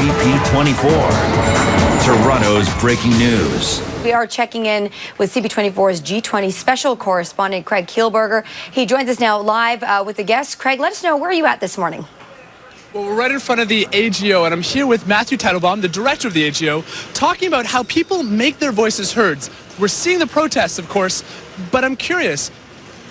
CP24, Toronto's breaking news. We are checking in with CP24's G20 special correspondent, Craig Kielburger. He joins us now live with the guests. Craig, let us know, where are you at this morning? Well, we're right in front of the AGO, and I'm here with Matthew Teitelbaum, the director of the AGO, talking about how people make their voices heard. We're seeing the protests, of course, but I'm curious,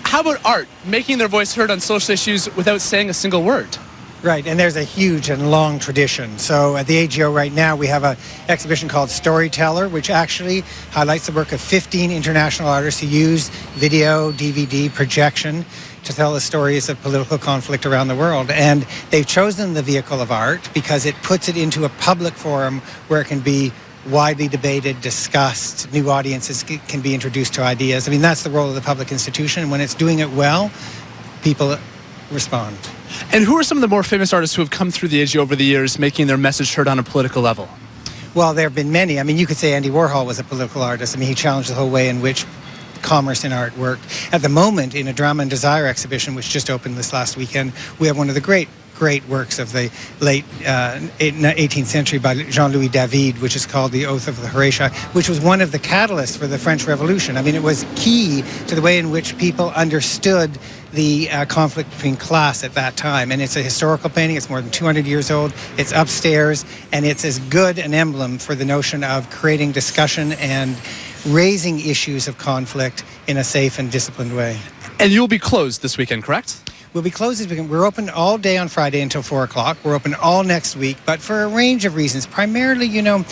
how about art, making their voice heard on social issues without saying a single word? Right, and there's a huge and long tradition. So at the AGO right now, we have an exhibition called Storyteller, which actually highlights the work of 15 international artists who use video, DVD, projection to tell the stories of political conflict around the world. And they've chosen the vehicle of art because it puts it into a public forum where it can be widely debated, discussed, new audiences can be introduced to ideas. I mean, that's the role of the public institution. And when it's doing it well, people respond. And who are some of the more famous artists who have come through the AGO over the years, making their message heard on a political level? Well, there have been many. I mean, you could say Andy Warhol was a political artist. I mean, he challenged the whole way in which commerce and art worked. At the moment, in a Drama and Desire exhibition, which just opened this last weekend, we have one of the great works of the late 18th century by Jean-Louis David, which is called The Oath of the Horatii, which was one of the catalysts for the French Revolution. I mean, it was key to the way in which people understood the conflict between class at that time. And it's a historical painting. It's more than 200 years old. It's upstairs, and it's as good an emblem for the notion of creating discussion and raising issues of conflict in a safe and disciplined way. And you'll be closed this weekend, correct? We'll be closed this weekend. We're open all day on Friday until 4 o'clock. We're open all next week, but for a range of reasons. Primarily, you know,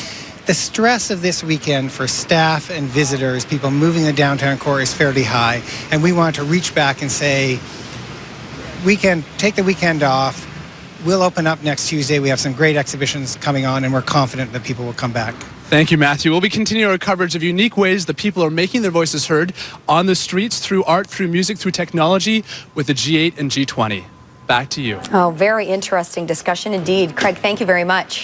the stress of this weekend for staff and visitors, people moving the downtown core, is fairly high. And we want to reach back and say, take the weekend off. We'll open up next Tuesday. We have some great exhibitions coming on, and we're confident that people will come back. Thank you, Matthew. We'll be continuing our coverage of unique ways that people are making their voices heard on the streets, through art, through music, through technology, with the G8 and G20. Back to you. Oh, very interesting discussion indeed. Craig, thank you very much.